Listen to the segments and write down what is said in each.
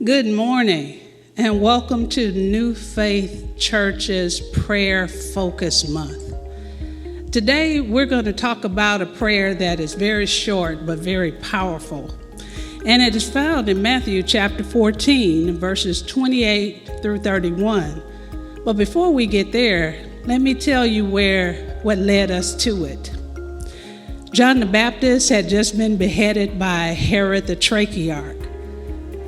Good morning and welcome to New Faith Church's Prayer Focus Month. Today we're going to talk about a prayer that is very short but very powerful. And it is found in Matthew chapter 14, verses 28 through 31. But before we get there, let me tell you what led us to it. John the Baptist had just been beheaded by Herod the Tetrarch.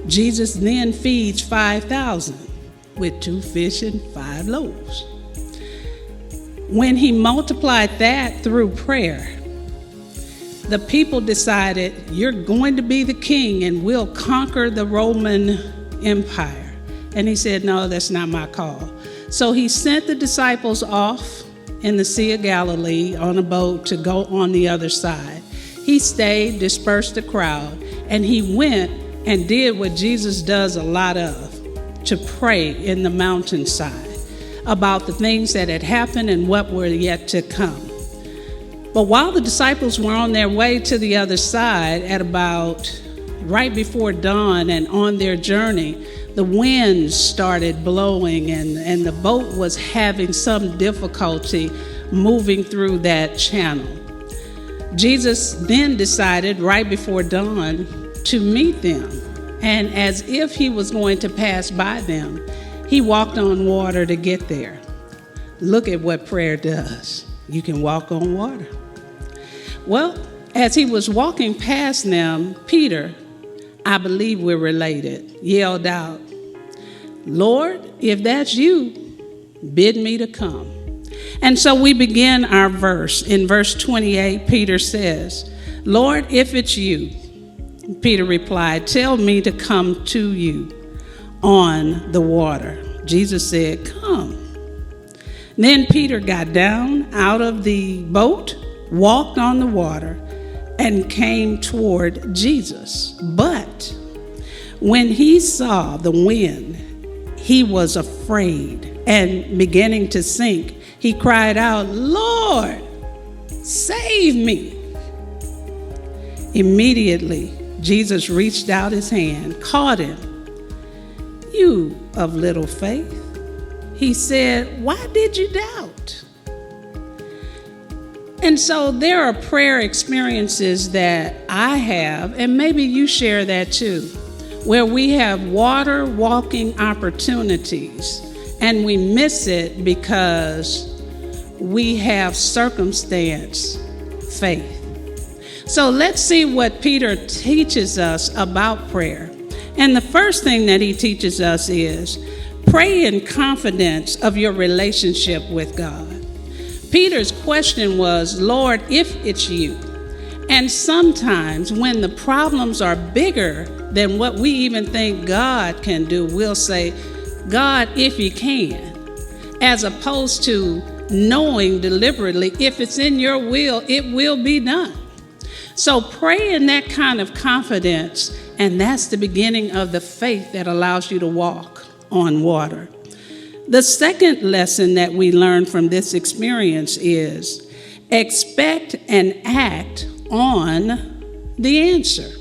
Jesus then feeds 5,000 with 2 fish and 5 loaves. When he multiplied that through prayer, the people decided, you're going to be the king and we'll conquer the Roman Empire. And he said, no, that's not my call. So he sent the disciples off in the Sea of Galilee on a boat to go on the other side. He stayed, dispersed the crowd, and he went and did what Jesus does a lot of, to pray in the mountainside about the things that had happened and what were yet to come. But while the disciples were on their way to the other side at about right before dawn and on their journey, the winds started blowing and the boat was having some difficulty moving through that channel. Jesus then decided right before dawn to meet them. And as if he was going to pass by them, he walked on water to get there. Look at what prayer does. You can walk on water. Well, as he was walking past them, Peter, I believe we're related, yelled out, Lord, if that's you, bid me to come. And so we begin our verse. In verse 28, Peter says, Lord, if it's you, Peter replied, tell me to come to you on the water. Jesus said, come. Then Peter got down out of the boat, walked on the water, and came toward Jesus. But when he saw the wind, he was afraid and beginning to sink. He cried out, Lord, save me. Immediately, Jesus reached out his hand, caught him. You of little faith. He said, why did you doubt? And so there are prayer experiences that I have, and maybe you share that too, where we have water walking opportunities and we miss it because we have circumstance faith. So let's see what Peter teaches us about prayer. And the first thing that he teaches us is pray in confidence of your relationship with God. Peter's question was, Lord, if it's you. And sometimes when the problems are bigger than what we even think God can do, we'll say, God, if you can, as opposed to knowing deliberately, if it's in your will, it will be done. So pray in that kind of confidence, and that's the beginning of the faith that allows you to walk on water. The second lesson that we learn from this experience is expect and act on the answer.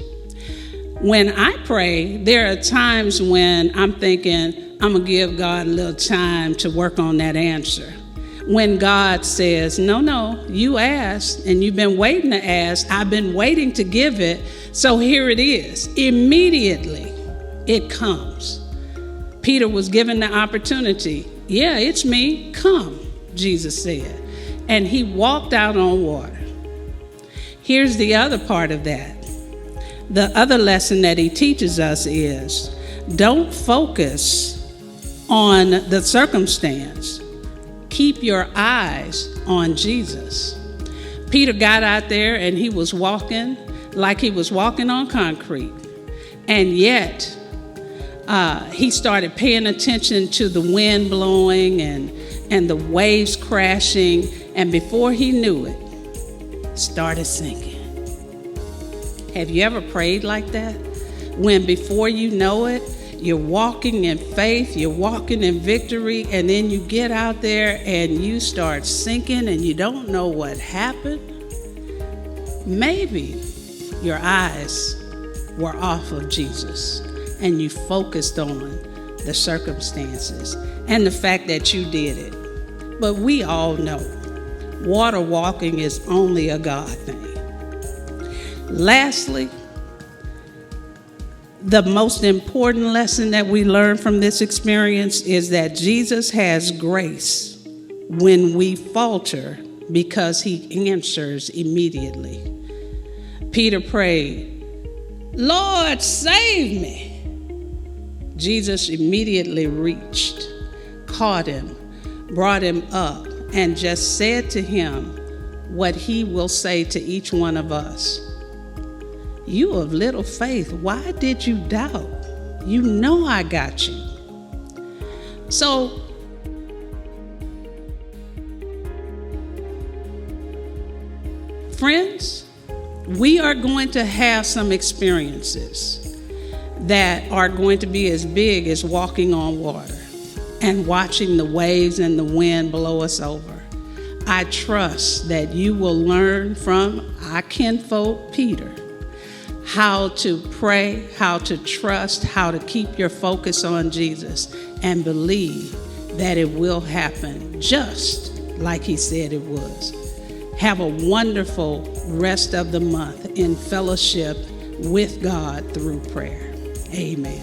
When I pray, there are times when I'm thinking, I'm going to give God a little time to work on that answer. When God says, no, you asked and you've been waiting to ask. I've been waiting to give it. So here it is. Immediately it comes. Peter was given the opportunity. Yeah, it's me. Come, Jesus said. And he walked out on water. Here's the other part of that. The other lesson that he teaches us is don't focus on the circumstance. Keep your eyes on Jesus. Peter got out there and he was walking like he was walking on concrete. And yet, he started paying attention to the wind blowing and the waves crashing. And before he knew it, started sinking. Have you ever prayed like that? When before you know it, you're walking in faith, you're walking in victory, and then you get out there and you start sinking and you don't know what happened? Maybe your eyes were off of Jesus. and you focused on the circumstances and the fact that you did it. But we all know water walking is only a God thing. Lastly, the most important lesson that we learn from this experience is that Jesus has grace when we falter because he answers immediately. Peter prayed, "Lord, save me." Jesus immediately reached, caught him, brought him up, and just said to him what he will say to each one of us. "You of little faith, why did you doubt? You know I got you." So, friends, we are going to have some experiences that are going to be as big as walking on water and watching the waves and the wind blow us over. I trust that you will learn from our kinfolk Peter how to pray, how to trust, how to keep your focus on Jesus, and believe that it will happen just like he said it was. Have a wonderful rest of the month in fellowship with God through prayer. Amen.